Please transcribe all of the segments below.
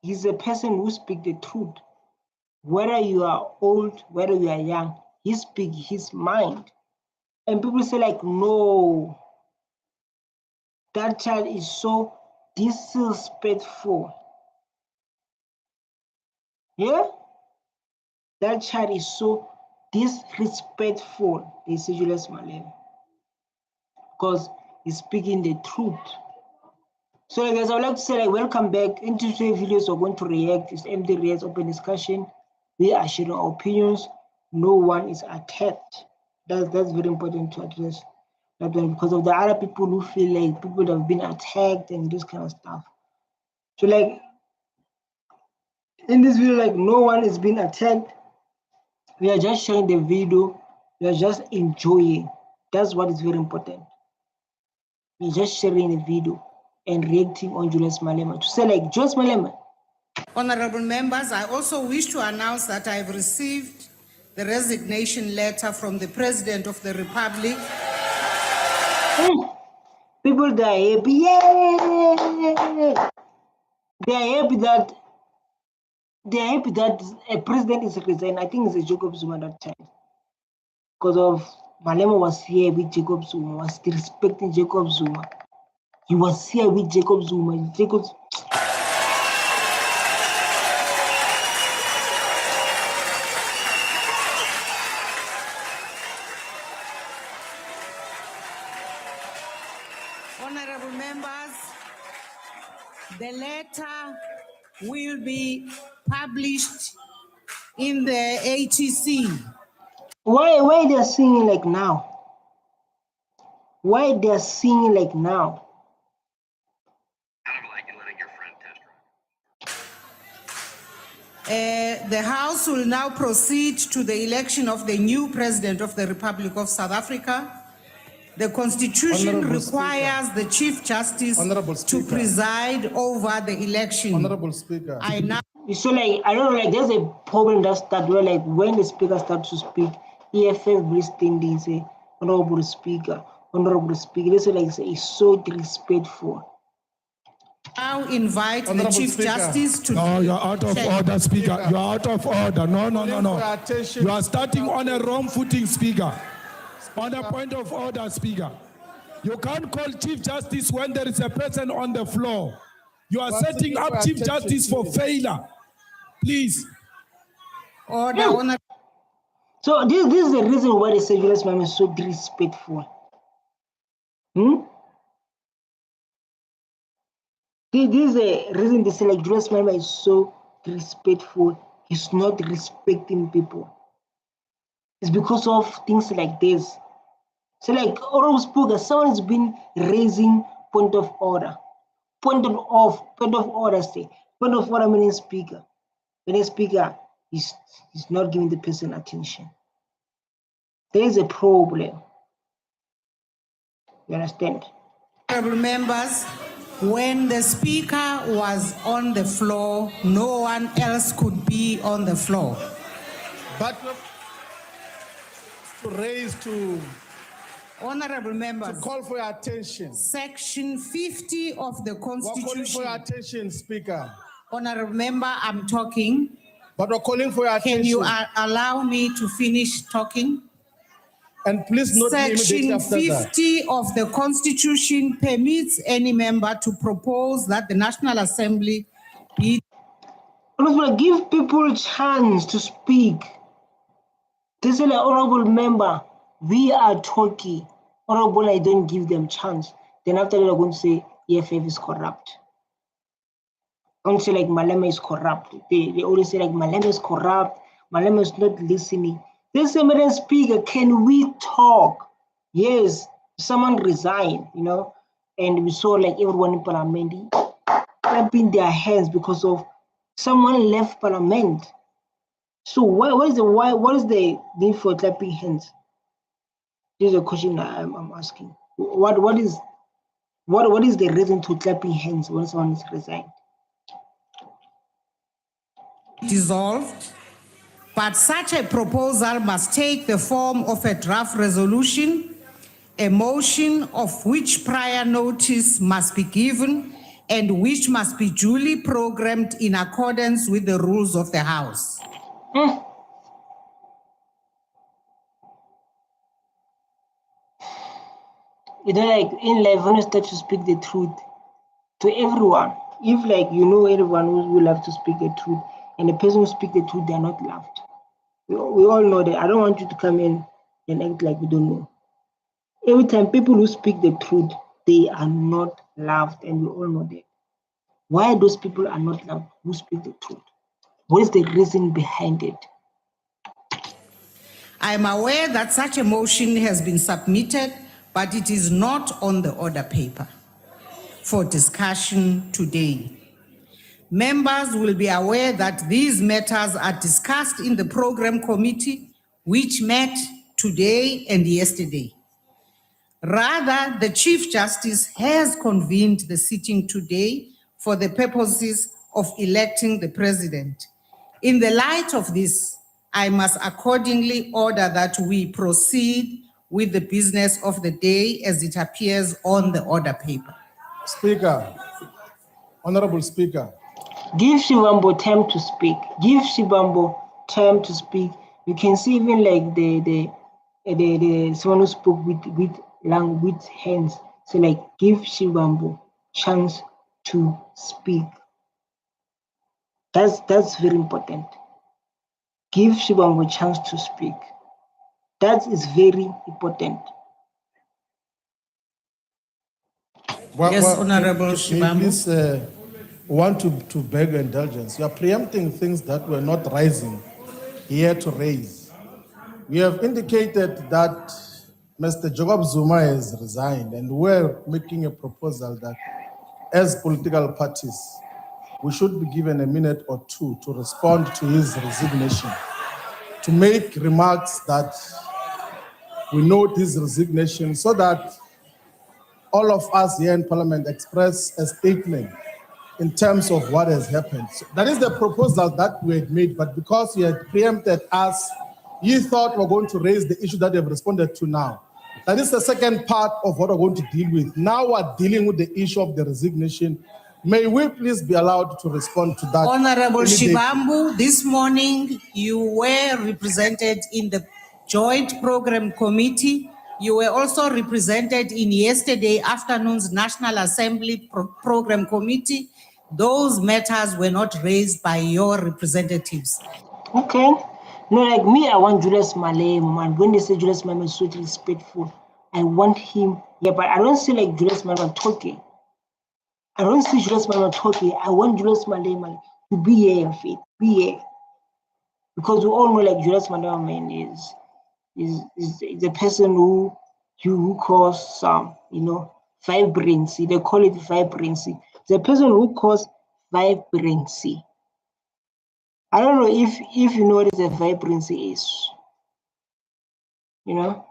he's a person who speaks the truth. Whether you are old, whether you are young, he speaks his mind. And people say like, no, that child is so disrespectful. Yeah? That child is so disrespectful, they say Julius Malema, because he's speaking the truth. So guys, I would like to say like, welcome back. Into today's videos we're going to react. It's MD Reacts Open Discussion. We are sharing our opinions. No one is attacked. That's very important to address that one, because of the other people who feel like people have been attacked and this kind of stuff. So like in this video, like no one is being attacked. We are just sharing the video. We are just enjoying. That's what is very important. We're just sharing the video and reacting on Julius Malema. To say like, Julius Malema. Honorable members, I also wish to announce that I have received the resignation letter from the President of the Republic. People, they are happy. Yay! They are happy that a president is resigned. I think it's a Jacob Zuma that time. Because of Malema was here with Jacob Zuma, was still respecting Jacob Zuma. He was here with Jacob Zuma. Honorable members, the letter will be published in the ATC. Why they're singing like now? Why they're singing like now? The House will now proceed to the election of the new President of the Republic of South Africa. The Constitution requires the Chief Justice to preside over the election. Honorable Speaker. So like, I don't know, like there's a problem that starts where like when the speaker starts to speak, EFF will stand and say, Honorable Speaker, Honorable Speaker. This is like it's so disrespectful. Now invite the Chief Justice to... No, you're out of order, Speaker. You're out of order. No. You are starting on a wrong footing, Speaker. On a point of order, Speaker. You can't call Chief Justice when there is a person on the floor. You are setting up Chief Justice for failure. Please. Order. So this is the reason why they say Julius Malema is so disrespectful. This is the reason they say like Julius Malema is so disrespectful. He's not respecting people. It's because of things like this. So like Honorable Speaker, someone has been raising point of order. Point of order meaning speaker. When a speaker is not giving the person attention. There is a problem. You understand? Honorable members, when the speaker was on the floor, no one else could be on the floor. But to raise to... Honorable members, to call for your attention. Section 50 of the Constitution. We're calling for your attention, Speaker. Honorable member, I'm talking. But we're calling for your attention. Can you allow me to finish talking? And please note Section 50 of the Constitution permits any member to propose that the National Assembly be... Give people a chance to speak. This is an honorable member. We are talking. Honorable, I don't give them chance. Then after that, they're going to say EFF is corrupt. I'm going to say like Malema is corrupt. They always say like Malema is corrupt. Malema is not listening. They say, Madam Speaker, can we talk? Yes, someone resigned, you know, and we saw like everyone in Parliament clapping their hands because of someone left Parliament. So what is the need for clapping hands? This is a question I'm asking. What is the reason to clapping hands when someone is resigned? Dissolved, but such a proposal must take the form of a draft resolution, a motion of which prior notice must be given, and which must be duly programmed in accordance with the rules of the House. You know, like in life, when you start to speak the truth to everyone, if like you know everyone who will have to speak the truth, and the person who speak the truth, they are not loved. We all know that. I don't want you to come in and act like we don't know. Every time people who speak the truth, they are not loved, and we all know that. Why those people are not loved who speak the truth? What is the reason behind it? I am aware that such a motion has been submitted, but it is not on the order paper for discussion today. Members will be aware that these matters are discussed in the program committee, which met today and yesterday. Rather, the Chief Justice has convened the sitting today for the purposes of electing the President. In the light of this, I must accordingly order that we proceed with the business of the day as it appears on the order paper. Speaker, Honorable Speaker. Give Shivambo time to speak. Give Shivambo time to speak. You can see even like the someone who spoke with hands. So like give Shivambo chance to speak. That's very important. Give Shivambo chance to speak. That is very important. Yes, Honorable Shivambo. Please want to beg indulgence. You are preempting things that were not rising here to raise. We have indicated that Mr. Jacob Zuma has resigned, and we're making a proposal that as political parties, we should be given a minute or two to respond to his resignation, to make remarks that we note his resignation so that all of us here in Parliament express a statement in terms of what has happened. So that is the proposal that we had made, but because you had preempted us, you thought we're going to raise the issue that you have responded to now. That is the second part of what we're going to deal with. Now we're dealing with the issue of the resignation. May we please be allowed to respond to that? Honorable Shivambu, this morning you were represented in the Joint Program Committee. You were also represented in yesterday afternoon's National Assembly Program Committee. Those matters were not raised by your representatives. Okay. No, like me, I want Julius Malema. And when they say Julius Malema is so respectful, I want him. Yeah, but I don't see like Julius Malema talking. I don't see Julius Malema talking. I want Julius Malema to be here, Faith. Be here. Because we all know like Julius Malema, man, is a person who cause vibrancy. They call it vibrancy. The person who cause vibrancy. I don't know if you know what a vibrancy is. You know,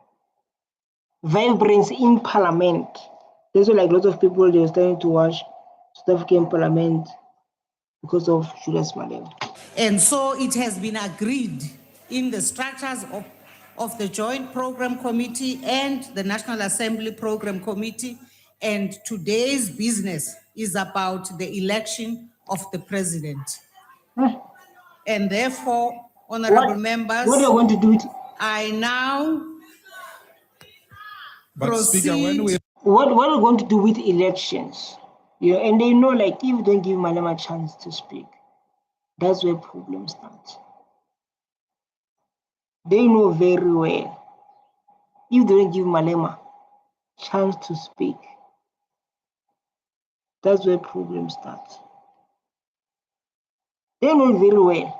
vibrancy in Parliament. There's like lots of people they're starting to watch South African Parliament because of Julius Malema. And so it has been agreed in the structures of the Joint Program Committee and the National Assembly Program Committee, and today's business is about the election of the President. And therefore, honorable members, what do you want to do? I now proceed. Speaker, what are we going to do with elections? Yeah, and they know like if you don't give Malema a chance to speak, that's where problems start. They know very well if they don't give Malema a chance to speak, that's where problems start. They know very well.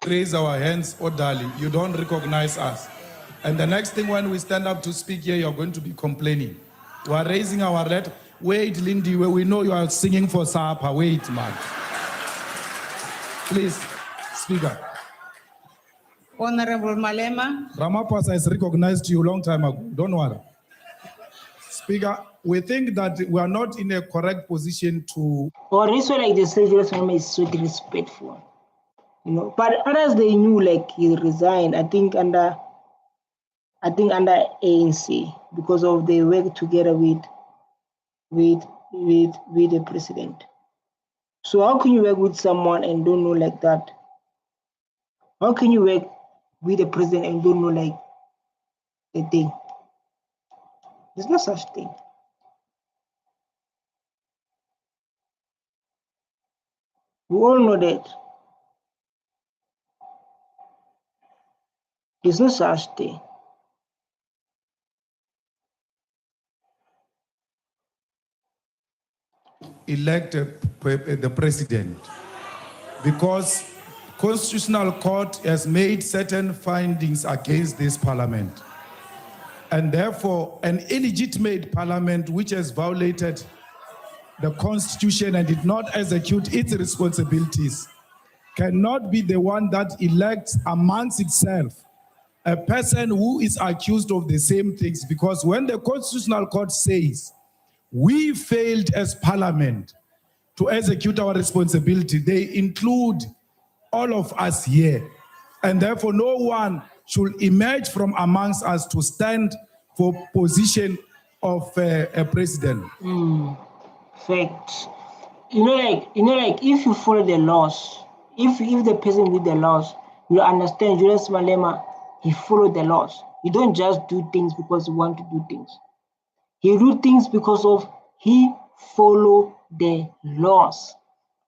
raise our hands orderly. You don't recognize us. And the next thing when we stand up to speak here, you're going to be complaining. We are raising our red. Wait, Lindy, we know you are singing for Sapa. Wait, man. Please, Speaker. Honorable Malema. Ramaphosa has recognized you a long time ago. Don't worry. Speaker, we think that we are not in a correct position to... Or this way, like the Julius Malema is so disrespectful. You know, but others they knew like he resigned, I think under I think under ANC, because of they work together with the president. So how can you work with someone and don't know like that? How can you work with the president and don't know like the thing? There's no such thing. We all know that. There's no such thing. Elect the president, because Constitutional Court has made certain findings against this parliament, and therefore an illegitimate parliament which has violated the constitution and did not execute its responsibilities cannot be the one that elects amongst itself a person who is accused of the same things, because when the Constitutional Court says we failed as parliament to execute our responsibility, they include all of us here. And therefore, no one should emerge from amongst us to stand for position of a president. Fact. You know, like if you follow the laws, if the person with the laws, you understand Julius Malema, he followed the laws. You don't just do things because you want to do things. He do things because of he follow the laws.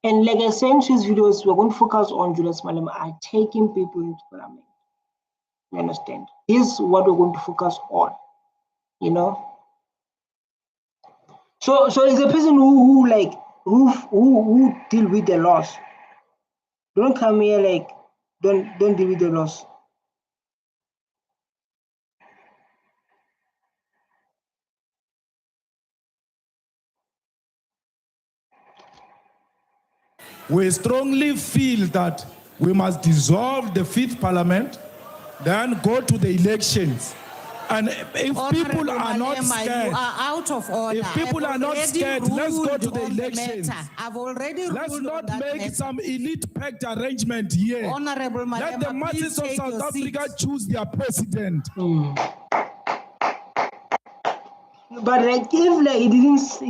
And like I said in these videos, we're going to focus on Julius Malema are taking people into parliament. You understand? This is what we're going to focus on. You know. So it's a person who deal with the laws. Don't come here like don't deal with the laws. We strongly feel that we must dissolve the 5th parliament, then go to the elections. And if people are not scared, you are out of order. If people are not scared, let's go to the elections. I've already Let's ruled not on that make matter. some elite-packed arrangement here. Honorable Malema, Let the masses of please South take your Africa seat. choose their president. But like if like he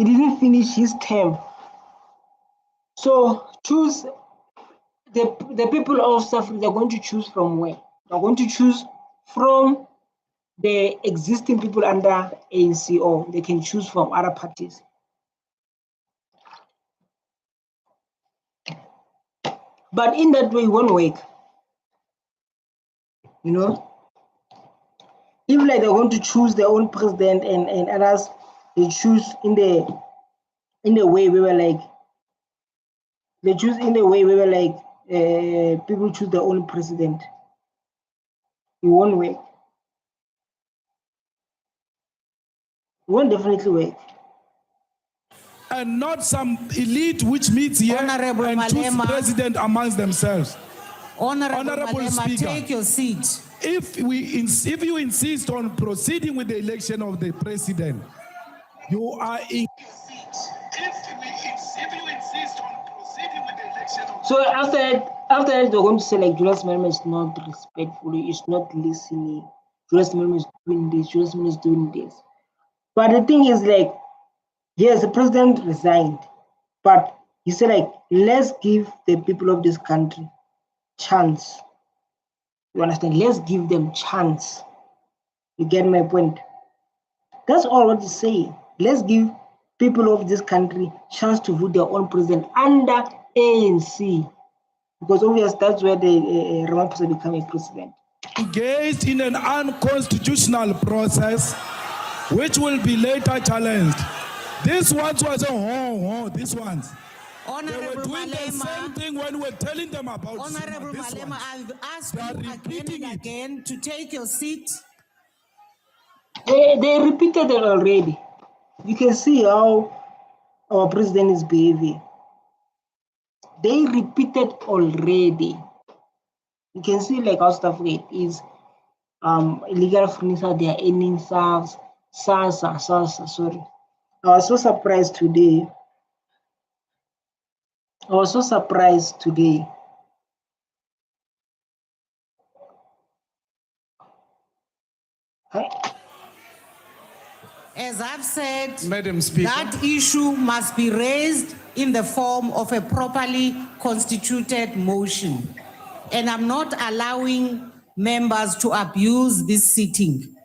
didn't finish his term, so choose the people of South Africa. They're going to choose from where? They're going to choose from the existing people under ANC, or they can choose from other parties. But in that way, it won't work. You know, if like they're going to choose their own president and others, they choose in the way we were like people choose their own president. It won't work. It won't definitely work. And not some elite which meets here Honorable and choose Malema. president amongst themselves. Honorable Malema, Speaker, take your seat. If you insist on proceeding with the election of the president, you are in. So after that, they're going to say like Julius Malema is not respectful, is not listening. Julius Malema is doing this. Julius Malema is doing this. But the thing is like, yes, the president resigned, but he said like, let's give the people of this country chance. You understand? Let's give them chance. You get my point? That's all what he's saying. Let's give people of this country chance to vote their own president under ANC. Because obviously that's where the Ramaphosa become a president. Engaged in an unconstitutional process which will be later challenged. This ones was these ones. They were doing the same thing when we were telling them about Honorable Zuma, Malema, I've asked you repeating it. again to take your seat. They repeated it already. You can see how our president is behaving. They repeated already. You can see like how stuff is illegal furniture, they are earning SARSA, sorry. I was so surprised today. As I've said, Madam Speaker. that issue must be raised in the form of a properly constituted motion. And I'm not allowing members to abuse this sitting.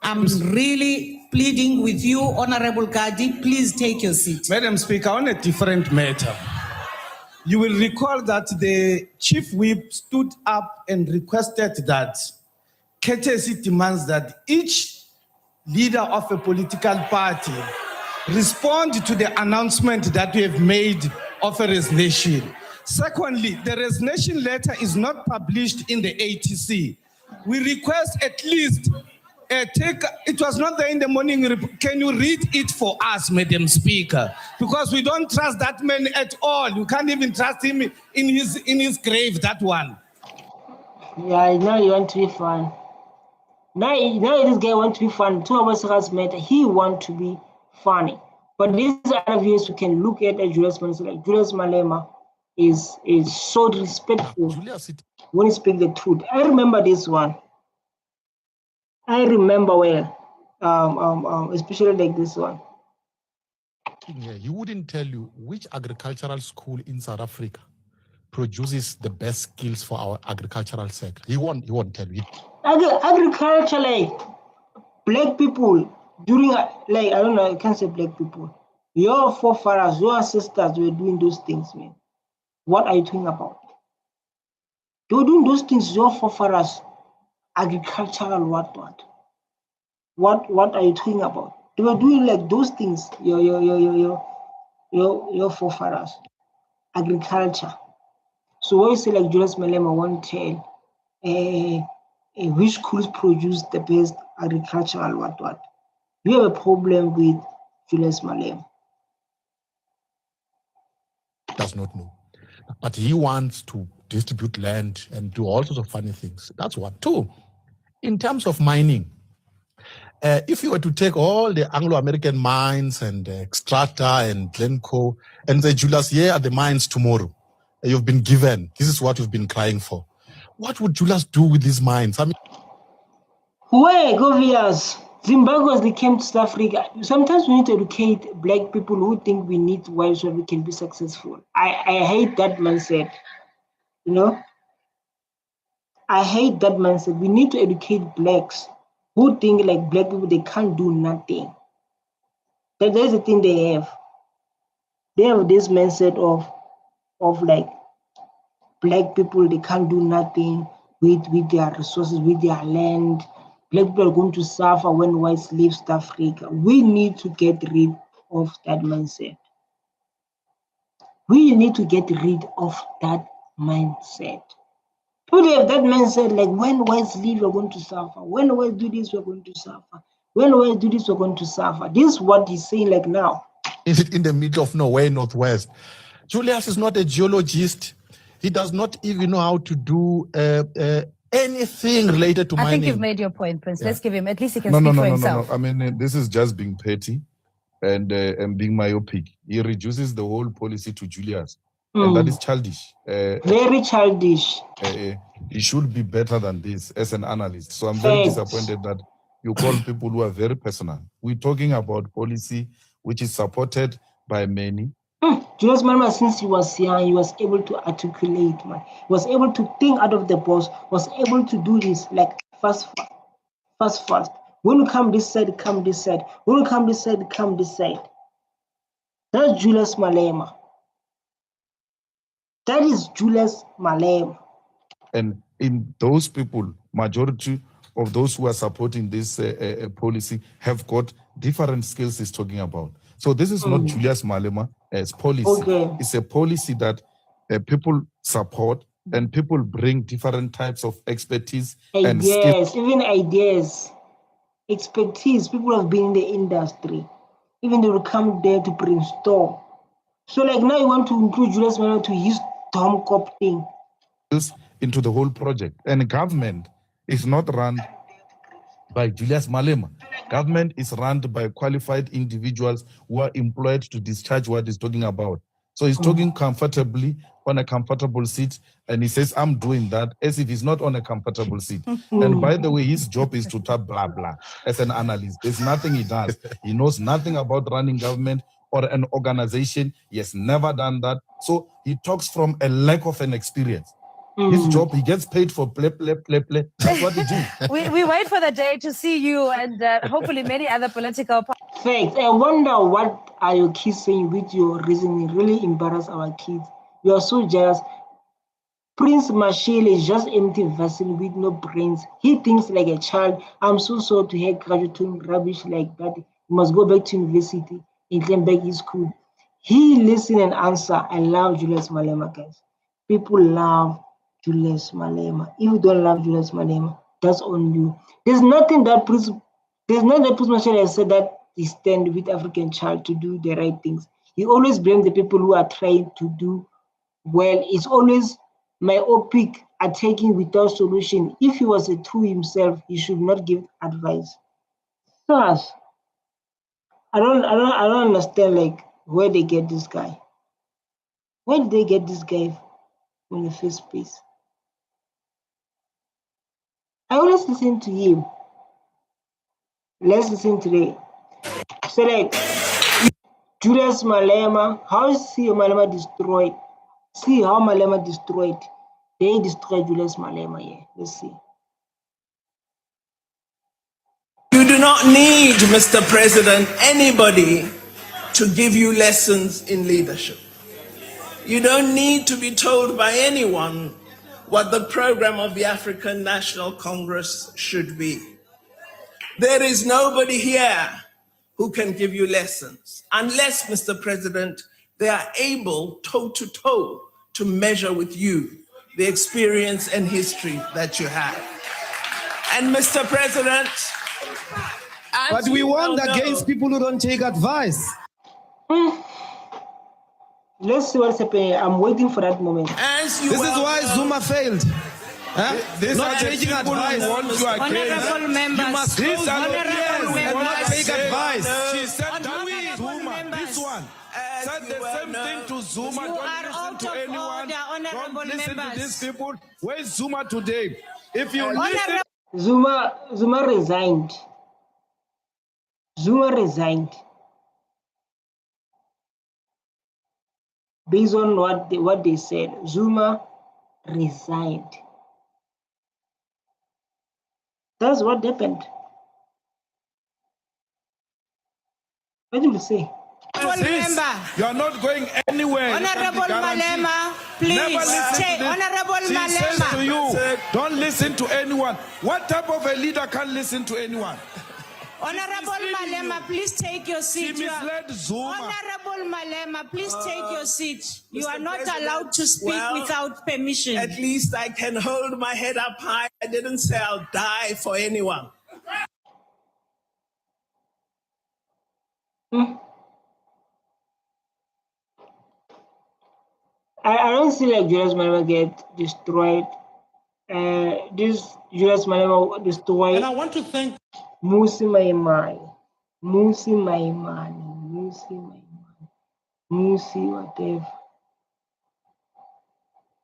I'm really pleading with you, Honorable Gadi, please take your seat. Madam Speaker, on a different matter, you will recall that the Chief Whip stood up and requested that courtesy demands that each leader of a political party respond to the announcement that we have made of a resignation. Secondly, the resignation letter is not published in the ATC. We request at least it was not there in the morning. Can you read it for us, Madam Speaker? Because we don't trust that man at all. You can't even trust him in his grave, that one. Yeah, now you want to be fun. Now this guy wants to be fun. Two of us met. He want to be funny. But these are views we can look at Julius Malema. Like Julius Malema is so respectful when he speaks the truth. I remember this one. I remember well, especially like this one. Yeah, he wouldn't tell you which agricultural school in South Africa produces the best skills for our agricultural sector. He won't tell you. Agriculture, like black people during, like, I don't know, I can't say black people. Your forefathers, your ancestors were doing those things, man. What are you talking about? They were doing those things, your forefathers. Agricultural what are you talking about? They were doing like those things, your forefathers. Agriculture. So what you say like Julius Malema won't tell which schools produce the best agricultural what? You have a problem with Julius Malema. Does not know. But he wants to distribute land and do all sorts of funny things. That's one. Two, in terms of mining, if you were to take all the Anglo-American mines and Xstrata and Glencoe and say, Julius, here are the mines tomorrow you've been given. This is what you've been crying for. What would Julius do with these mines? I mean, where Govias, Zimbabweans came to South Africa. Sometimes we need to educate black people who think we need white so we can be successful. I hate that mindset. You know, I hate that mindset. We need to educate blacks who think like black people, they can't do nothing. That's the thing they have. They have this mindset of like black people, they can't do nothing with their resources, with their land. Black people are going to suffer when whites leave South Africa. We need to get rid of that mindset. We need to get rid of that mindset. People have that mindset like when whites leave, we're going to suffer. When whites do this, we're going to suffer. When whites do this, we're going to suffer. This is what he's saying like now. Is it in the middle of nowhere, Northwest? Julius is not a geologist. He does not even know how to do anything related to mining. I think you've made your point, Prince. Yeah. Let's give him, at least he can speak for himself. No. I mean, this is just being petty and being myopic. He reduces the whole policy to Julius. And that is childish. Very childish. He should be better than this as an analyst. So I'm very disappointed that you call people who are very personal. We're talking about policy which is supported by many. Julius Malema, since he was young, he was able to articulate, man. He was able to think out of the box, was able to do this like fast. When you come this side, come this side. When you come this side, come this side. That's Julius Malema. That is Julius Malema. And in those people, majority of those who are supporting this policy have got different skills he's talking about. So this is not Julius Malema as policy. Okay. It's a policy that people support and people bring different types of expertise and skills. Even ideas, expertise. People have been in the industry. Even they will come there to brainstorm. So like now you want to include Julius Malema to his Tom Cop thing. Into the whole project. And government is not run by Julius Malema. Government is run by qualified individuals who are employed to discharge what he's talking about. So he's talking comfortably on a comfortable seat, and he says, I'm doing that as if he's not on a comfortable seat. And by the way, his job is to type blah, blah as an analyst. There's nothing he does. He knows nothing about running government or an organization. He has never done that. So he talks from a lack of an experience. His job, he gets paid for play. That's what he do. we wait for the day to see you and hopefully many other political parties. Thanks. I wonder what are your kids saying with your reasoning. Really embarrass our kids. You are so jealous. Prince Marshall is just empty vessel with no brains. He thinks like a child. I'm so sorry to hear graduating rubbish like that. He must go back to university and claim back his school. He listen and answer. I love Julius Malema, guys. People love Julius Malema. If you don't love Julius Malema, that's on you. There's nothing that Prince Marshall has said that he stand with African child to do the right things. He always blames the people who are trying to do well. It's always myopic, attacking without solution. If he was a true himself, he should not give advice. Plus, I don't understand like where they get this guy. Where did they get this guy in the first place? I always listen to him. Let's listen today. So like Julius Malema, how is Malema destroyed? See how Malema destroyed. They destroyed Julius Malema, yeah. Let's see. You do not need, Mr. President, anybody to give you lessons in leadership. You don't need to be told by anyone what the program of the African National Congress should be. There is nobody here who can give you lessons, unless, Mr. President, they are able toe-to-toe to measure with you the experience and history that you have. And Mr. President, But we warn against people who don't take advice. Let's see what's happening. I'm waiting for that moment. This is why Zuma failed. These Not are the taking people advice. who want you against. Honorable members. You must These are the Honorable people who want members. to take advice. No. She said that Honorable Zuma, members. this one, said the same thing to Zuma. You Don't are listen out to of anyone. order, honorable Don't listen members. to these people. Where's Zuma today? If you Honorable listen, Zuma resigned. Zuma resigned. Based on what they said, Zuma resigned. That's what happened. What do you say? you are not going anywhere. Honorable Malema, please. Never listen to this. Honorable She says to Malema. you, don't listen to anyone. What type of a leader can't listen to anyone? Honorable Malema, please take your seat. She You are- misled Zuma. Honorable Malema, please take your seat. You Mr. are not President, allowed to speak well, without permission. at least I can hold my head up high. I didn't say I'll die for anyone. I don't see like Julius Malema get destroyed. This Julius Malema destroyed. And I want to thank Musi Maimani, whatever.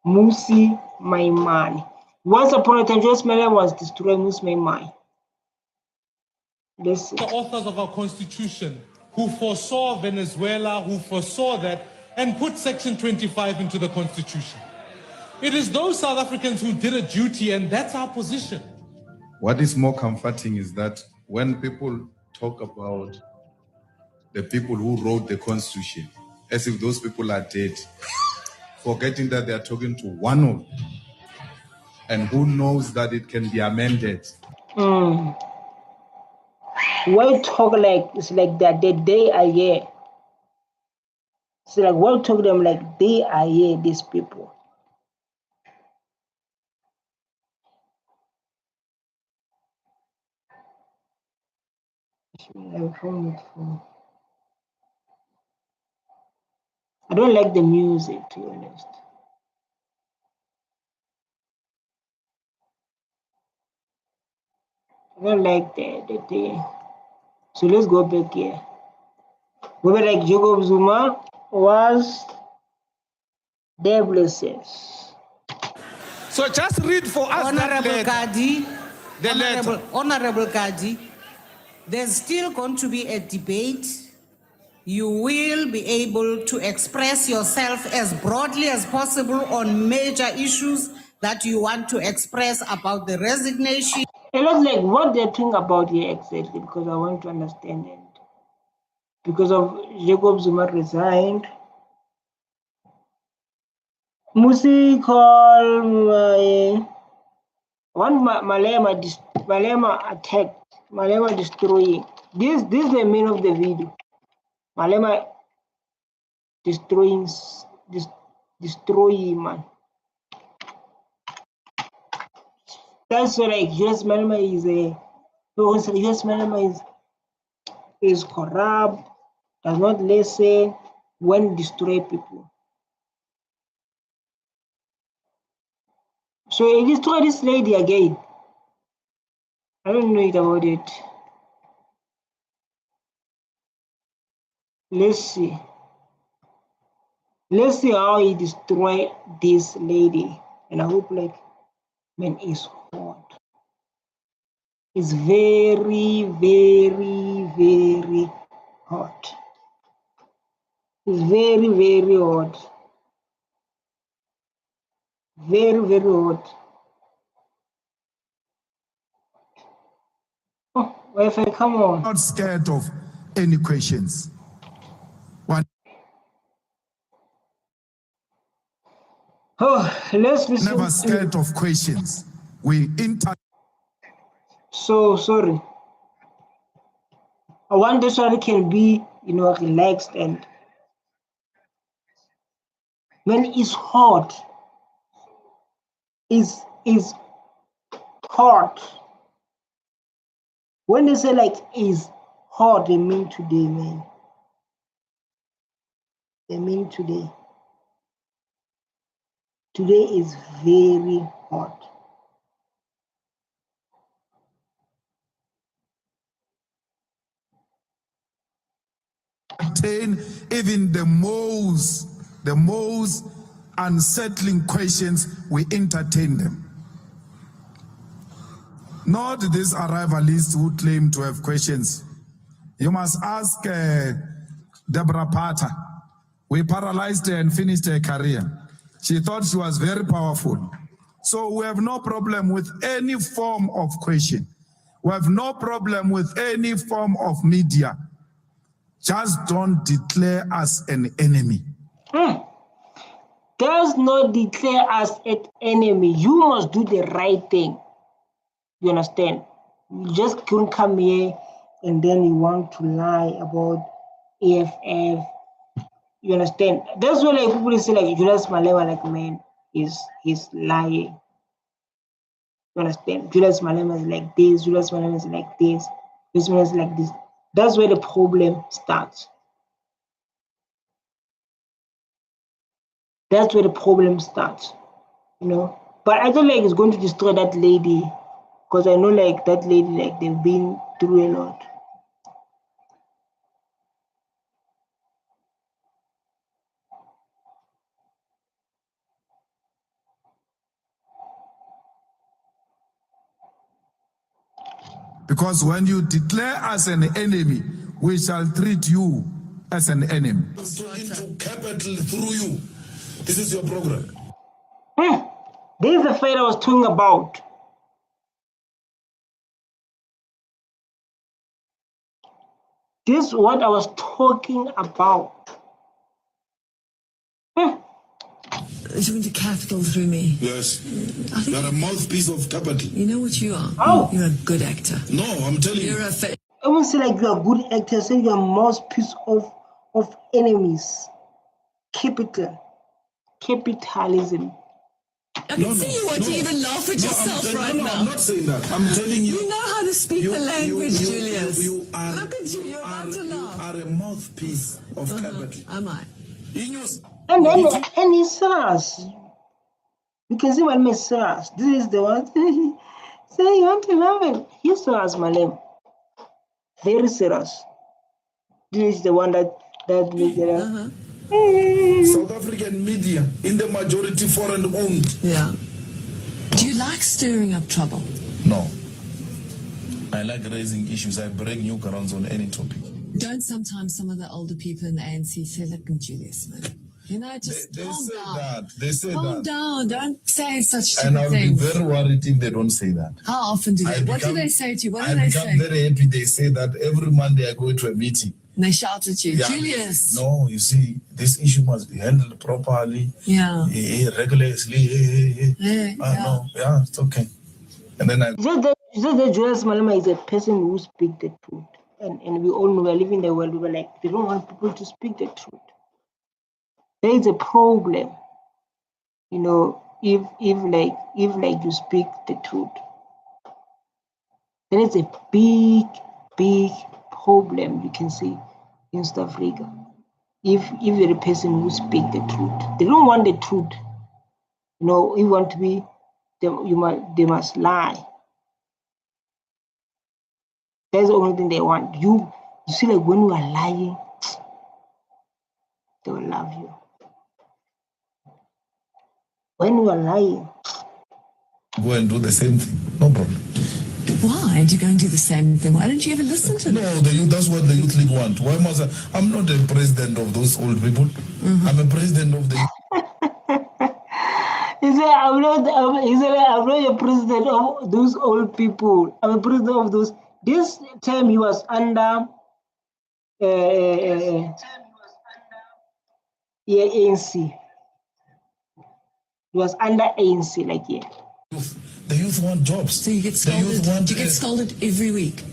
Musi Maimani. Once upon a time, Julius Malema was destroying Musi Maimani. Let's see. the authors of our constitution who foresaw Venezuela, who foresaw that, and put Section 25 into the constitution. It is those South Africans who did a duty, and that's our position. What is more comforting is that when people talk about the people who wrote the Constitution, as if those people are dead, forgetting that they are talking to one of them, and who knows that it can be amended. Why talk like it's like that they are here? It's like why talk them like they are here, these people. I don't like the music, to be honest. I don't like the thing. So let's go back here. We were like Jacob Zuma was Their blessings. So just read for us that Honorable letter. Kadi, The letter. Honorable Kadi, there's still going to be a debate. You will be able to express yourself as broadly as possible on major issues that you want to express about the resignation. A lot like what they're talking about here exactly, because I want to understand it. Because of Jacob Zuma resigned. Musi called Malema attacked, Malema destroying. This is the main of the video. Malema destroying, man. That's like Julius Malema is corrupt, does not listen, when destroy people. So he destroyed this lady again. I don't know it about it. Let's see. Let's see how he destroyed this lady. And I hope like man is hot. It's very, very, very hot. It's very, very hot. Very, very hot. Oh, Wi-Fi, come on. Not scared of any questions. Oh, let's listen. Never scared of questions. We So sorry. I want this one can be, relaxed and when it's hot, is hot. When they say like is hot, they mean today, man. They mean today. Today is very hot. entertain even the most unsettling questions, we entertain them. Not these arrivalists who claim to have questions. You must ask Deborah Pater. We paralyzed her and finished her career. She thought she was very powerful. So we have no problem with any form of question. We have no problem with any form of media. Just don't declare us an enemy. Does not declare us an enemy. You must do the right thing. You understand? You just couldn't come here and then you want to lie about AFF. You understand? That's why like people say like Julius Malema, like man, he's lying. You understand? Julius Malema is like this, Julius Malema is like this, Julius Malema is like this. That's where the problem starts. That's where the problem starts, But I don't like it's going to destroy that lady, because I know like that lady, like they've been through a lot. Because when you declare us an enemy, we shall treat you as an enemy. Into capital through you. This is your program. This is the fight I was talking about. This is what I was talking about. Talking to capital through me. Yes. You're a mouthpiece of capital. You know what you are? Oh. You're a good actor. No, I'm telling You're you. I won't say like you're a good actor, say you're a mouthpiece of enemies. Capitalism. I can see you want to even laugh at yourself right now. I'm not saying that. I'm telling you. You know how to speak the language, Julius. You are, Look at you, you're about to laugh. You are a mouthpiece of capital. Am I? And he serious. You can see what Miss serious. This is the one. Say you want to love it. He's serious, Malem. Very serious. This is the one that made it up. South African media in the majority foreign owned. Yeah. Do you like stirring up trouble? No. I like raising issues. I break new grounds on any topic. Don't sometimes some of the older people in the ANC say, look, Julius, man, you know, just They calm say down. that. They say Calm that. down. Don't say such And stupid I'll be things. very worried if they don't say that. How often do they? What do become- they say to you? What do I they become say? very happy they say that every Monday I go to a meeting. And they shout at you, Yeah. Julius. No, you see, this issue must be handled properly, Yeah. regularly. No, yeah, it's okay. And then I Just that Julius Malema is a person who speaks the truth. And we all know we're living in the world where like they don't want people to speak the truth. There is a problem, you know, if you speak the truth. There is a big problem you can see in South Africa. If you're a person who speak the truth, they don't want the truth. You know, you want to be they must lie. That's the only thing they want. You see, like when you are lying, they will love you. When you are lying, go and do the same thing. No problem. Why do you go and do the same thing? Why don't you ever listen to them? No, the youth, that's what the youth league want. Why must I'm not a president of those old people. Mm-hmm. I'm a president of the he said, I'm not a president of those old people. I'm a president of those. This time he was under ANC. He was under ANC, like yeah. The youth want jobs. So you get scolded. Do you get scolded every week?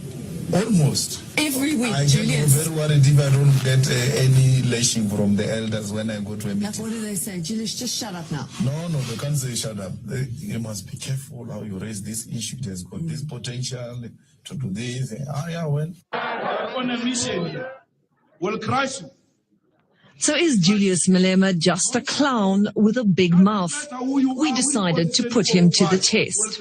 Almost. Every week, I Julius. get very worried if I don't get any lashing from the elders when I go to a meeting. Like, what do they say? Julius, just shut up now. No, they can't say shut up. You must be careful how you raise this issue. There's got this potential to do this. Yeah, well. On a mission here. We'll crush you. So is Julius Malema just a clown with a big mouth? We decided to put him to the test.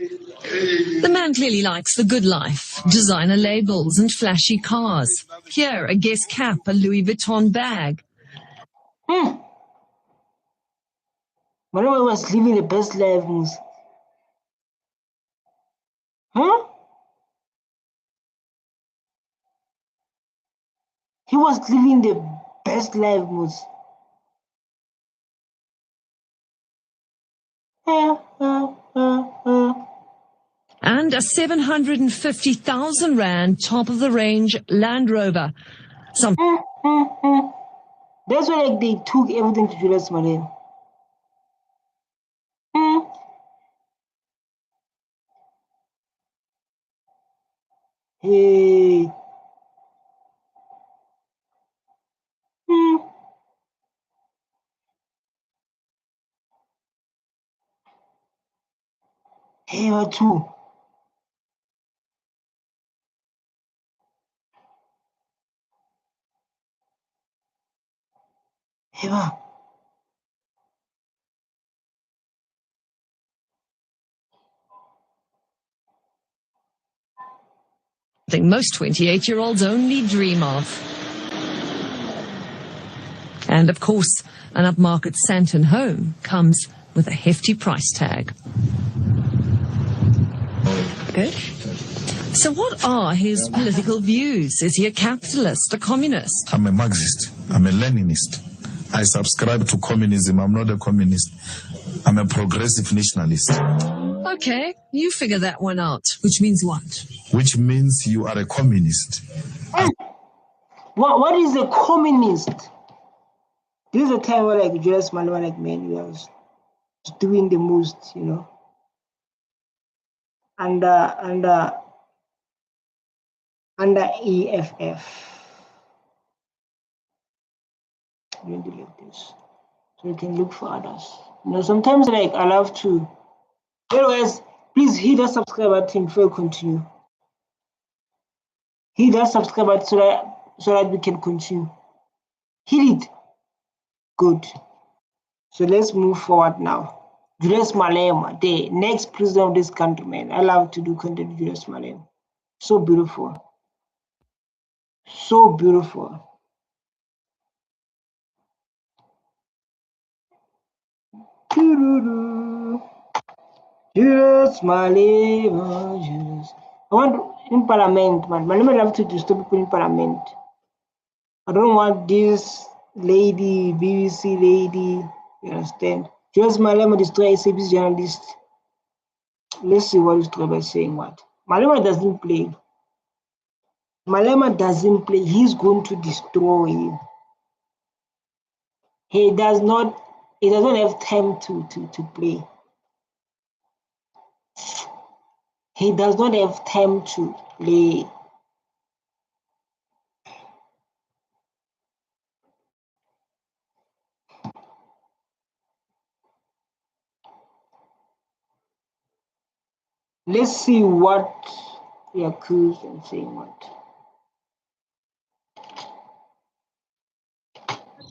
The man clearly likes the good life, designer labels and flashy cars. Here, a Guess cap, a Louis Vuitton bag. Malema was living the best life, Moose. Huh? He was living the best life, Moose. And a 750,000 rand top-of-the-range Land Rover. That's why like, they took everything to Julius Malema. Hey. Hey, what too? Hey, what? I think most 28-year-olds only dream of. And of course, an upmarket Sandton home comes with a hefty price tag. Good. So what are his political views? Is he a capitalist, a communist? I'm a Marxist. I'm a Leninist. I subscribe to communism. I'm not a communist. I'm a progressive nationalist. Okay, you figure that one out. Which means what? Which means you are a communist. What is a communist? This is a time where like Julius Malema, like man, we was doing the most, you know. Under EFF. You don't believe this. So you can look for others. You know, sometimes like I love to. Anyways, please hit that subscribe button before we continue. Hit that subscribe button so that we can continue. Hit it. Good. So let's move forward now. Julius Malema, the next president of this country, man. I love to do content with Julius Malema. So beautiful. So beautiful. Julius Malema, Julius. I want in Parliament, man. Malema love to disturb people in Parliament. I don't want this lady, BBC lady. You understand? Julius Malema destroy SABC journalist. Let's see what is Trevor saying. What Malema doesn't play. Malema doesn't play. He's going to destroy him. He does not have time to play. He does not have time to play. Let's see what they accuse and saying what.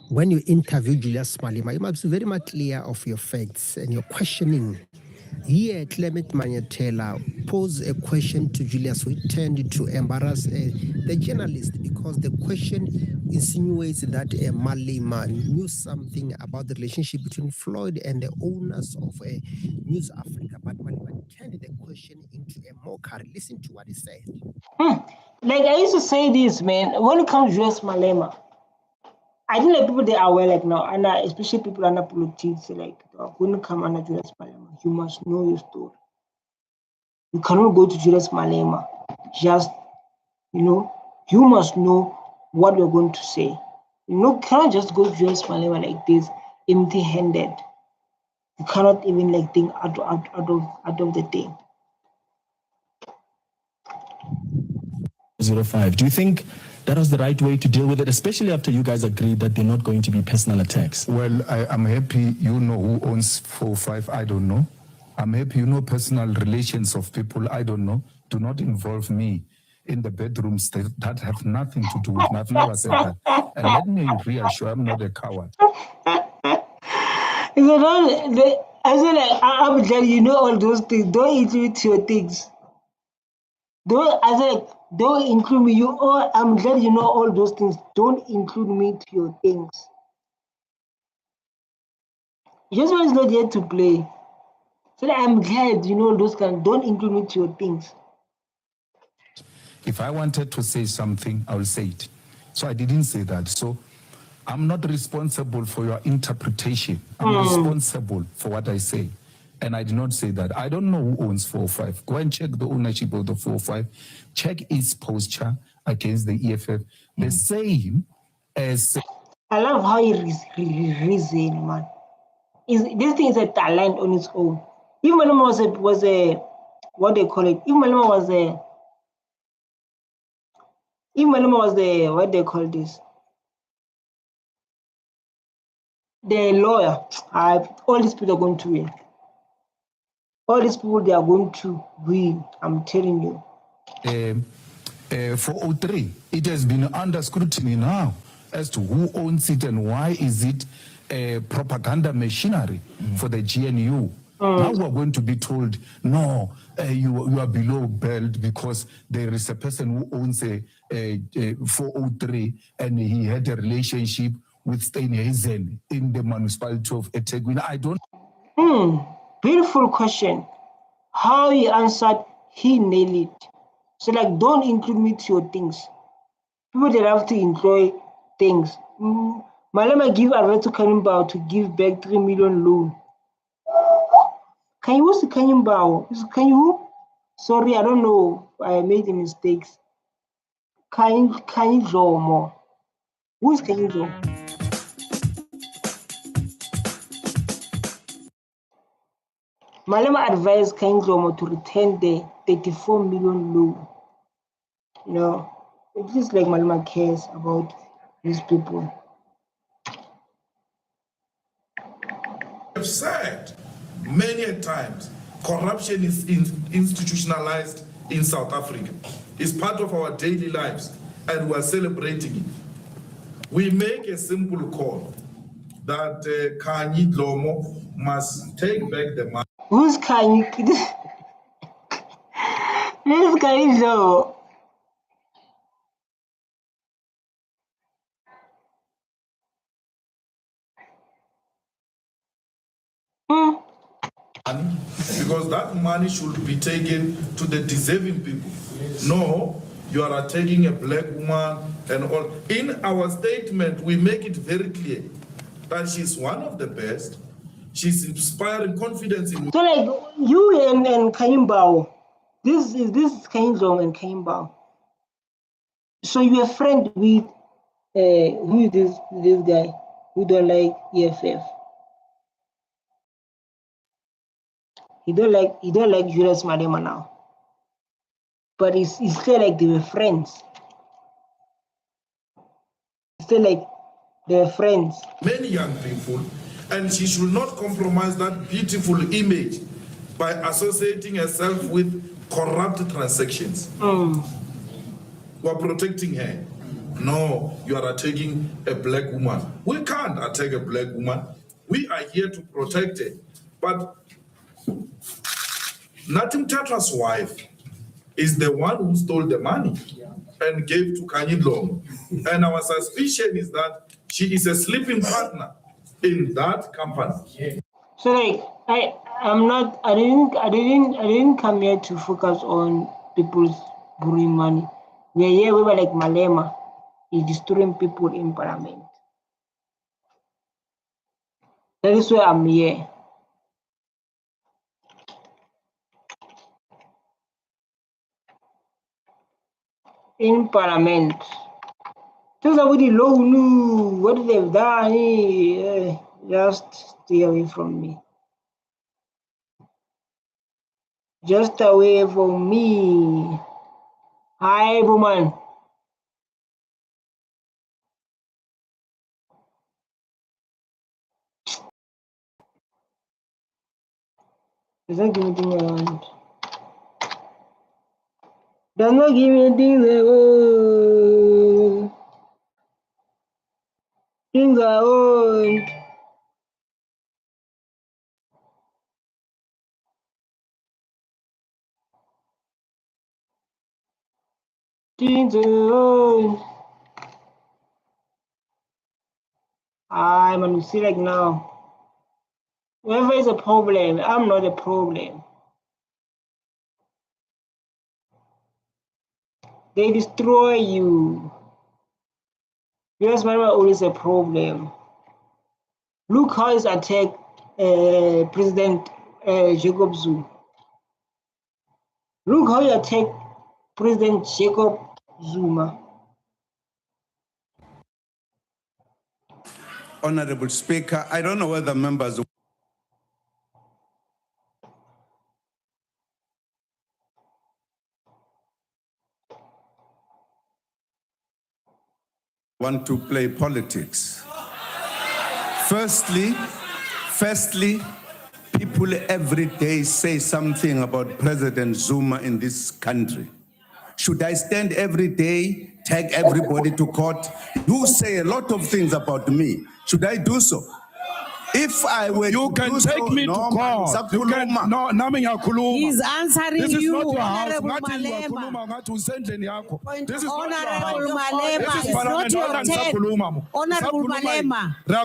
When you interview Julius Malema, you must be very much clear of your facts and your questioning. Here, Clement Manyetela posed a question to Julius, which tended to embarrass the journalist because the question insinuates that Malema knew something about the relationship between Floyd and the owners of News Africa. But Malema turned the question into a mockery. Listen to what he said. Like I used to say this, man, when it comes to Julius Malema, I think like people they are aware like now, and especially people under politics, like when you come under Julius Malema, you must know your story. You cannot go to Julius Malema just, you must know what you're going to say. Cannot just go to Julius Malema like this, empty-handed. You cannot even like think out of the thing. 05. Do you think that was the right way to deal with it, especially after you guys agreed that they're not going to be personal attacks? Well, I'm happy you know who owns 405. I don't know. I'm happy you know personal relations of people. I don't know. Do not involve me in the bedrooms that have nothing to do with me. I've never said that. And let me reassure, I'm not a coward. I'm glad you know all those things. Don't include your things. Don't include me. I'm glad you know all those things. Don't include me to your things. Just one is not here to play. So I'm glad you know those kind. Don't include me to your things. If I wanted to say something, I will say it. So I didn't say that. So I'm not responsible for your interpretation. I'm responsible for what I say. And I did not say that. I don't know who owns 405. Go and check the ownership of the 405. Check its posture against the EFF. The same as... I love how he reasoned, man. This thing is a talent on its own. If Malema was a what they call it, if Malema was what they call this, the lawyer, all these people are going to win. All these people, they are going to win. I'm telling you. For 03, it has been under scrutiny now as to who owns it and why is it propaganda machinery for the GNU. Now we're going to be told, no, you are below belt because there is a person who owns a 403 and he had a relationship with Steinhazen in the municipality of eThekwini. I don't... Beautiful question. How he answered, he nailed it. So like, don't include me to your things. People that have to enjoy things. Malema give Alberto Kanimbao to give back 3 million loan. Can you what's the Kanimbao? Can you? Sorry, I don't know. I made the mistakes. Can you draw more? Who is Can you draw? Malema advised Kanglomo to return the 34 million loan. It's just like Malema cares about these people. I've said many a times, corruption is institutionalized in South Africa. It's part of our daily lives, and we're celebrating it. We make a simple call that Kanye Dlomo must take back the money. Who's Kanye? This Kanye Dlomo. money, because that money should be taken to the deserving people. No, you are attacking a black woman and all. In our statement, we make it very clear that she's one of the best. She's inspiring confidence in. So like you and Kaimbao, this is Kainzong and Kaimbao. So you're a friend with who is this guy who don't like EFF? He don't like Julius Malema now. But it's still like they were friends. Still like they were friends. Many young people, and she should not compromise that beautiful image by associating herself with corrupt transactions. We're protecting her. No, you are attacking a black woman. We can't attack a black woman. We are here to protect her. But Natim Tatra's wife is the one who stole the money and gave to Kanyilong. And our suspicion is that she is a sleeping partner in that company. So like I didn't come here to focus on people's borrowing money. We are here, we were like Malema is destroying people in parliament. That is why I'm here. In parliament. Things are really low. What they've done, just stay away from me. Just away from me. Hi, woman. Does not give me things I want. Does not give me things I want. Things I want. Things I want. I'm gonna see like now. Whoever is a problem, I'm not a problem. They destroy you. Yes, man, always a problem. Look how he's attacked President Jacob Zuma. Look how he attacked President Jacob Zuma. Honorable Speaker, I don't know whether members want to play politics. Firstly, people every day say something about President Zuma in this country. Should I stand every day, take everybody to court? You say a lot of things about me. Should I do so? If I were you can take me to court. You can, no, He's answering this is you, not your Honorable house. Malema. This is Honorable Malema, it's not your turn. Honorable Malema.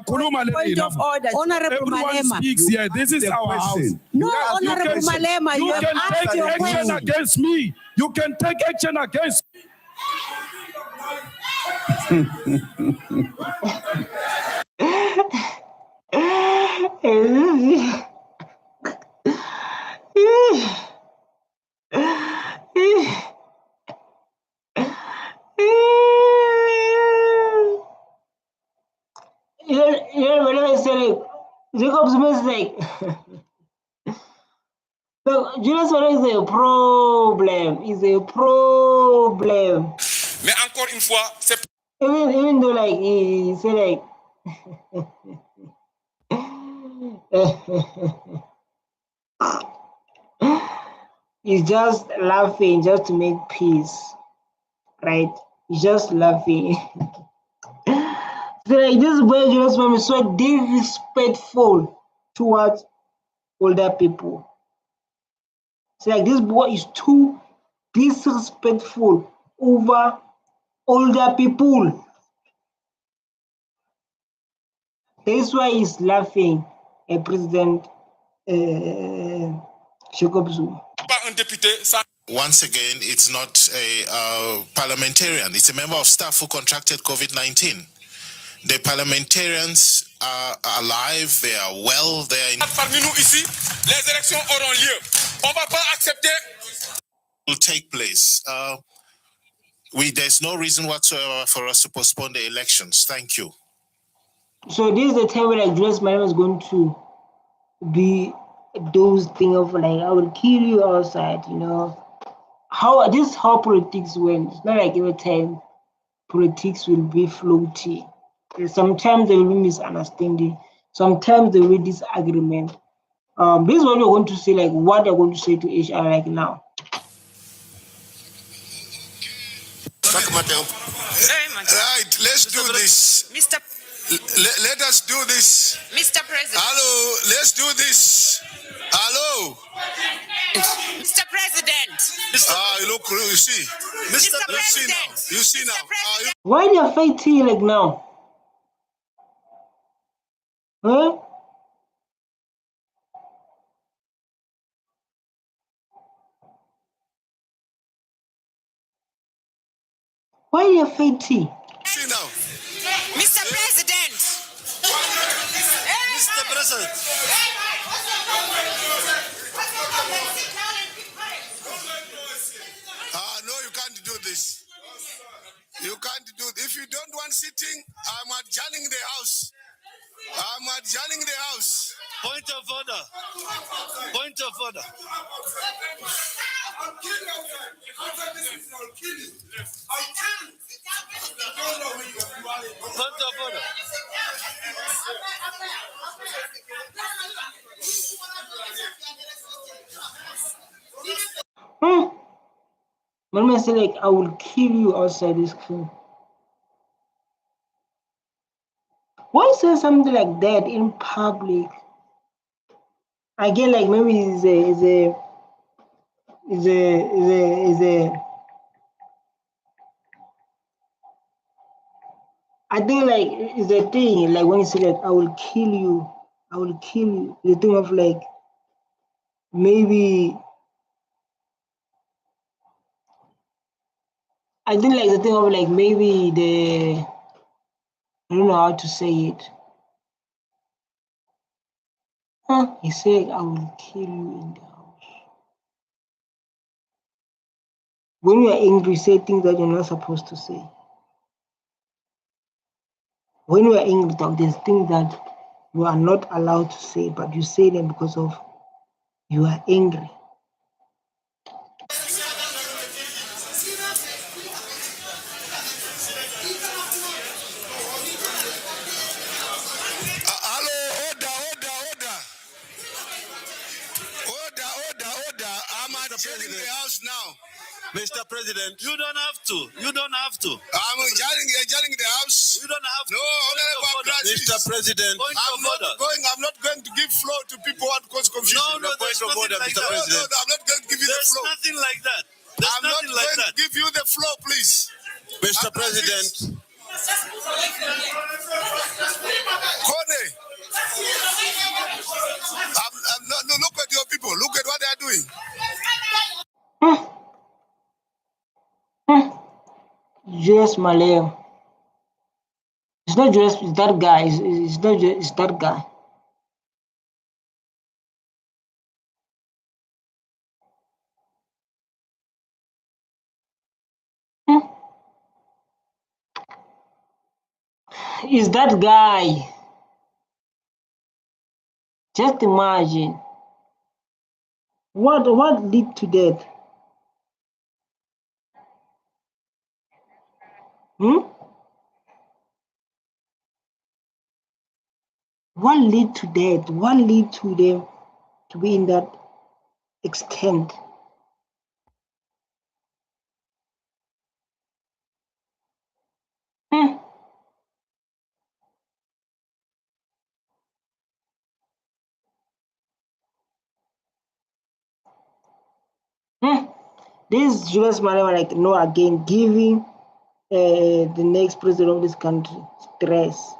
Point of order. Honorable Everyone Malema. speaks here. This is our house. No, Honorable Malema, you You have can asked take your action question. against me. You can take action against When I said Jacob Zuma is like, so Julius Malema is a problem. Is a problem. Mais encore une fois, c'est Even though like he said like he's just laughing just to make peace, right? He's just laughing. So like this boy Julius Malema is so disrespectful towards older people. So like this boy is too disrespectful over older people. That's why he's laughing at President Jacob Zuma. Once again, it's not a parliamentarian. It's a member of staff who contracted COVID-19. The parliamentarians are alive, they are well, they are in... Parmi nous ici, les élections auront lieu. On va pas accepter... will take place. There's no reason whatsoever for us to postpone the elections. Thank you. So this is the time where like Julius Malema is going to be those thing of like, I will kill you outside, you know. How politics went. It's not like every time politics will be floaty. Sometimes there will be misunderstanding. Sometimes there will be disagreement. This is what we're going to say, like what they're going to say to HR like now. Right, let's do this. Let us do this. Mr. President. Hello, let's do this. Hello. Mr. President. Look, you see. Mr. President. You see now. Why they are fighting like now? Huh? Why are you fighting? See now. Mr. President. Mr. President. No, you can't do this. You can't do it. If you don't want sitting, I'm adjourning the House. I'm adjourning the House. Point of order. Point of order. Point of order. Malema said like, I will kill you outside this room. Why say something like that in public? Again, like maybe is a I think like it's a thing like when you say like I will kill you, the thing of like maybe I think like the thing of like maybe I don't know how to say it. He said I will kill you in the house. When you are angry, say things that you're not supposed to say. When you are angry, there's things that you are not allowed to say, but you say them because of you are angry. Order. I'm adjourning the House now. Mr. President, you don't have to. You don't have to. I'm adjourning the House. You don't have to. No, Honorable Mr. President, I'm not going to give floor to people who cause confusion. No, there's nothing like that. No, I'm not going to give you the floor. There's nothing like that. I'm not going to give you the floor, please. Mr. President. Kone. No, look at your people. Look at what they are doing. Julius Malema. It's not Julius, it's that guy. It's not just, it's that guy. Is that guy. Just imagine. What led to that? What led to that? What led to them to be in that extent? This Julius Malema, like, no, again, giving the next president of this country stress.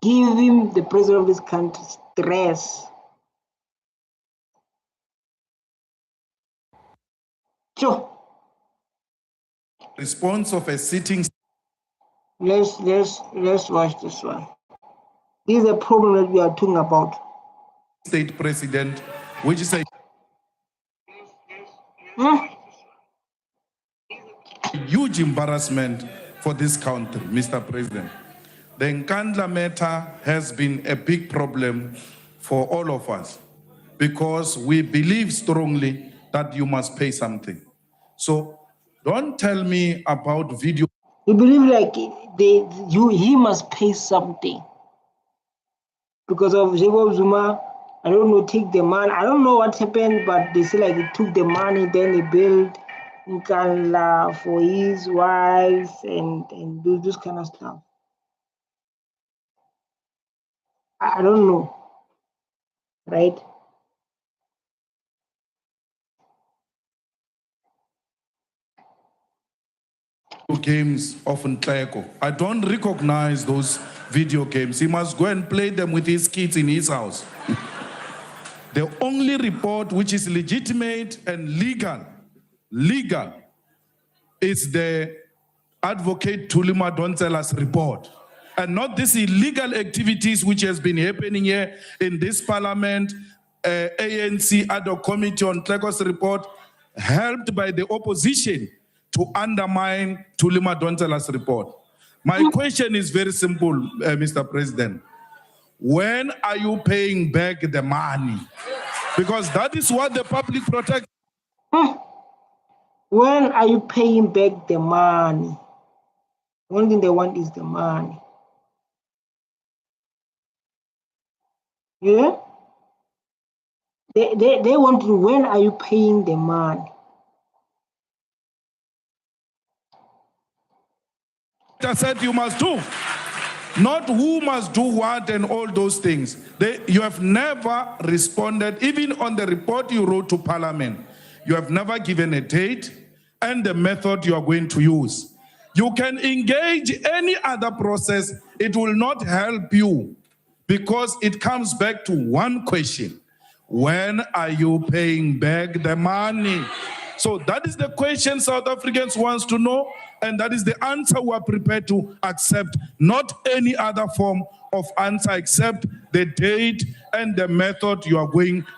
giving the president of this country stress. Sure. Response of a sitting. Let's watch this one. This is a problem that we are talking about. State president, which is a huge embarrassment for this country, Mr. President. The Nkandla matter has been a big problem for all of us because we believe strongly that you must pay something. So don't tell me about video. You believe like he must pay something because of Jacob Zuma. I don't know, take the money. I don't know what happened, but they say like he took the money, then he built Nkandla for his wives and do this kind of stuff. I don't know, right? Games of Ntleko. I don't recognize those video games. He must go and play them with his kids in his house. The only report which is legitimate and legal, is the advocate Tulima Dontsela's report, and not these illegal activities which has been happening here in this parliament. ANC ad hoc committee on Tleko's report, helped by the opposition to undermine Tulima Dontsela's report. My question is very simple, Mr. President. When are you paying back the money? Because that is what the public protects. When are you paying back the money? One thing they want is the money. Yeah? They want to, when are you paying the money? I said you must do, not who must do what and all those things. You have never responded, even on the report you wrote to Parliament. You have never given a date and the method you are going to use. You can engage any other process. It will not help you because it comes back to one question. When are you paying back the money? So that is the question South Africans wants to know, and that is the answer we are prepared to accept, not any other form of answer except the date and the method you are going to.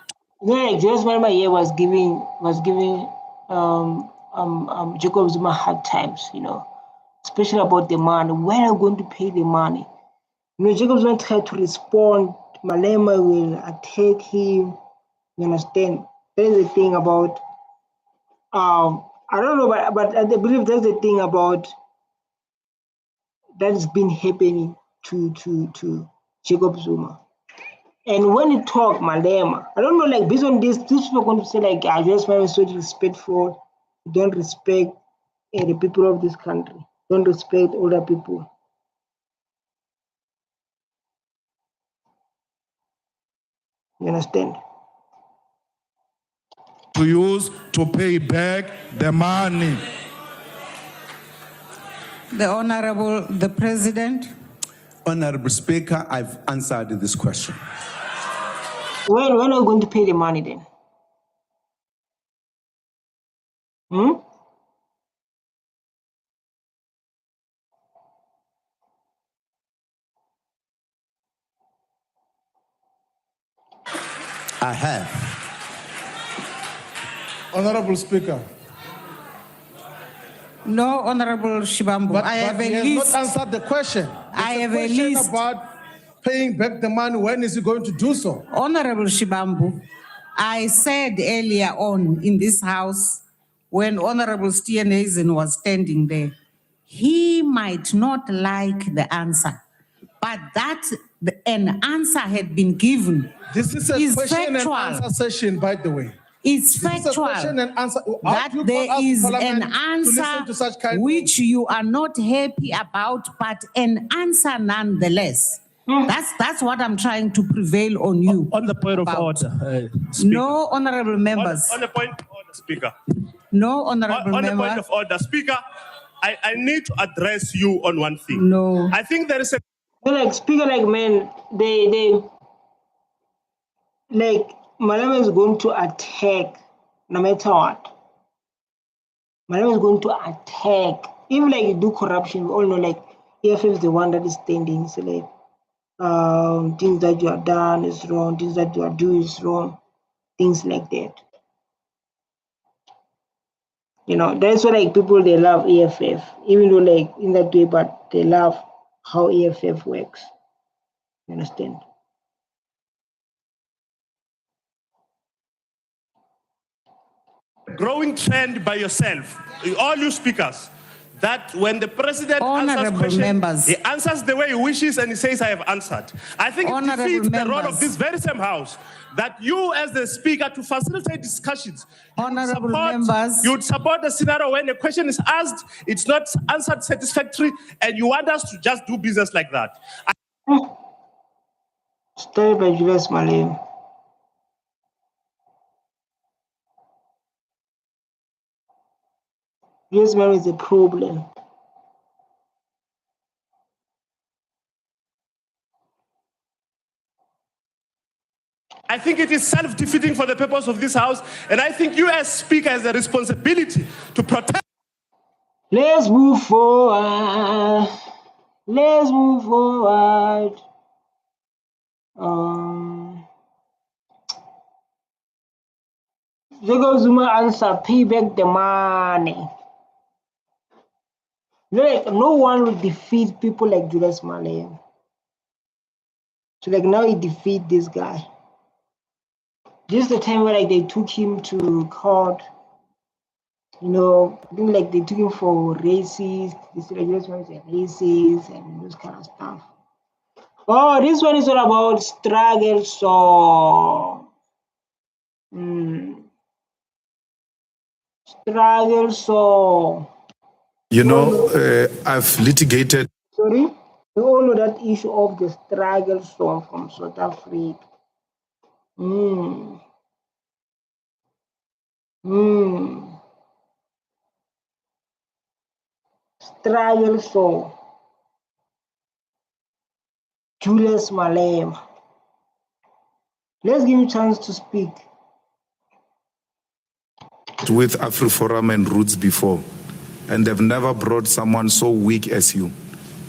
Yeah, Julius Malema here was giving Jacob Zuma hard times, especially about the money. When are you going to pay the money? Jacob Zuma tried to respond. Malema will attack him. You understand? There's the thing about I don't know, but I believe there's a thing about that's been happening to Jacob Zuma. And when you talk Malema, I don't know, like based on this, these people are going to say like, I just want to be so disrespectful, don't respect the people of this country, don't respect older people. You understand? To use to pay back the money. The Honorable, the President. Honorable Speaker, I've answered this question. When are you going to pay the money then? I have. Honorable Speaker. No, Honorable Shibambu. But I have he a has list. not answered the question. I have a question list about paying back the money. When is he going to do so? Honorable Shibambu, I said earlier on in this house, when Honorable Steenhuisen was standing there, he might not like the answer, but that an answer had been given. This is a question factual. and answer session, by the way. It's factual that there is an answer which you are not happy about, but an answer nonetheless. That's what I'm trying to prevail on you. On the point of order. No, honorable members. On the point of order, Speaker. No, honorable on member. On the point of order, Speaker, I need to address you on one thing. No. I think there is a... So like speaker, like man, they like Malema is going to attack no matter what. Malema is going to attack. Even like you do corruption, we all know like EFF is the one that is standing. So like things that you have done is wrong, things that you are doing is wrong, things like that. You know, that's why like people they love EFF, even though like in that way, but they love how EFF works. You understand? Growing trend by yourself, all you speakers, that when the president answers Honorable questions, members. he answers the way he wishes and he says, I have answered. I think it Honorable defeats the role members. of this very same house, that you as the speaker to facilitate discussions, Honorable members. you would support the scenario when a question is asked, it's not answered satisfactorily, and you want us to just do business like that. Started by Julius Malema. Julius Malema is a problem. I think it is self-defeating for the purpose of this house, and I think you as speaker has a responsibility to protect. Let's move forward. Let's move forward. Jacob Zuma answer, pay back the money. Like no one will defeat people like Julius Malema. So like now he defeat this guy. This is the time where like they took him to court. You know, I think like they took him for racist. They said like Julius Malema is a racist and those kind of stuff. Oh, this one is all about struggle song. Struggle song. You know, I've litigated. Sorry? You all know that issue of the struggle song from South Africa. Struggle song. Julius Malema. Let's give him a chance to speak. With AfriForum and Roots before, and they've never brought someone so weak as you.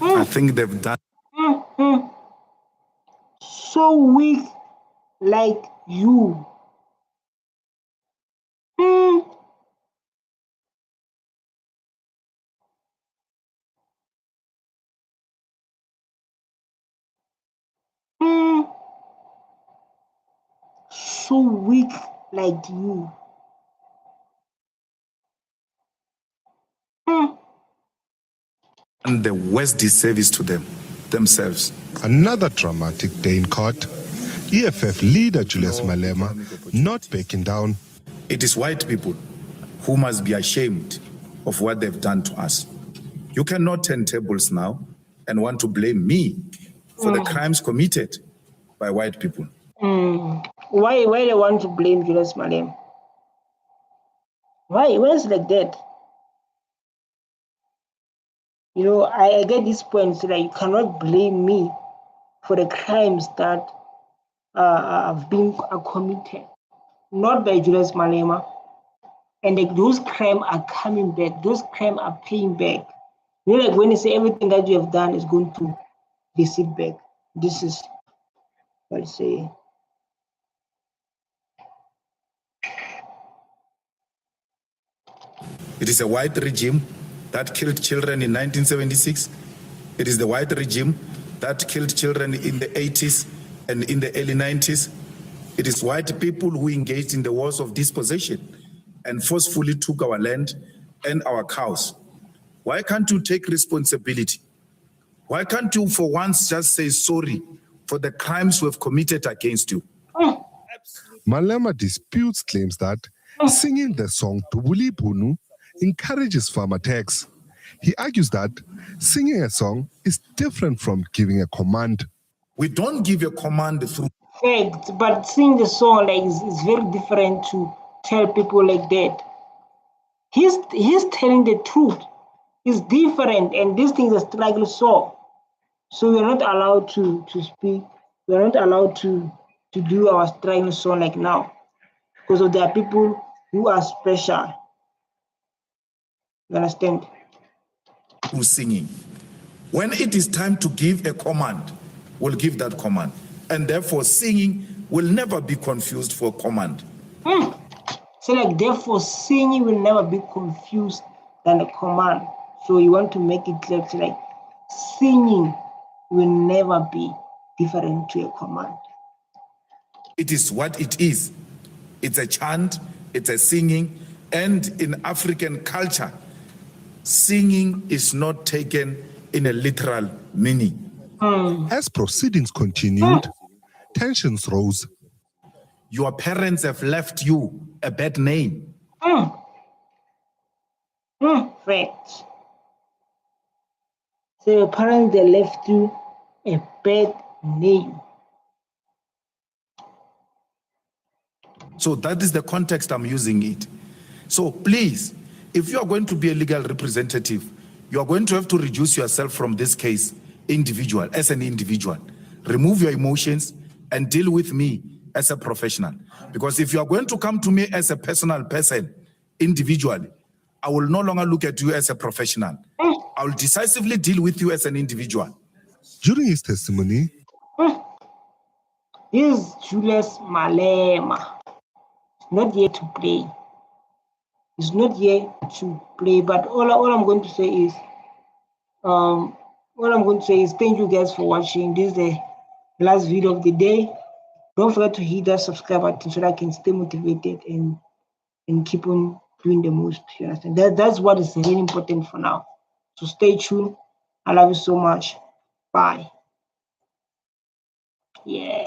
I think they've done. So weak like you. So weak like you. And the worst disservice to themselves. Another dramatic day in court. EFF leader Julius Malema not backing down. It is white people who must be ashamed of what they've done to us. You cannot turn tables now and want to blame me for the crimes committed by white people. Why they want to blame Julius Malema? Why is it like that? You know, I get this point so that you cannot blame me for the crimes that have been committed, not by Julius Malema. And like those crimes are coming back, those crimes are paying back. You know, like when you say everything that you have done is going to receive back. This is what I say. It is a white regime that killed children in 1976. It is the white regime that killed children in the 80s and in the early 90s. It is white people who engaged in the wars of dispossession and forcefully took our land and our cows. Why can't you take responsibility? Why can't you for once just say sorry for the crimes we've committed against you? Malema disputes claims that singing the song Tubuli Bunu encourages farm attacks. He argues that singing a song is different from giving a command. We don't give a command through fact, but singing the song like is very different to tell people like that. He's telling the truth. It's different, and this thing is a struggle song. So we're not allowed to speak. We're not allowed to do our striking song like now, because there are people who are special. You understand? Through singing. When it is time to give a command, we'll give that command. And therefore, singing will never be confused for command. So like, therefore, singing will never be confused than a command. So you want to make it clear, so like, singing will never be different to a command. It is what it is. It's a chant, it's a singing, and in African culture, singing is not taken in a literal meaning. As proceedings continued, tensions rose. Your parents have left you a bad name. Facts. So your parents, they left you a bad name. So that is the context I'm using it. So please, if you are going to be a legal representative, you are going to have to reduce yourself from this case as an individual. Remove your emotions and deal with me as a professional. Because if you are going to come to me as a personal person, individually, I will no longer look at you as a professional. I will decisively deal with you as an individual. During his testimony, This is Julius Malema. It's not here to play. It's not here to play. But all I'm going to say is, thank you guys for watching. This is the last video of the day. Don't forget to hit that subscribe button so that I can stay motivated and keep on doing the most. You understand? That's what is really important for now. So stay tuned. I love you so much. Bye. Yeah.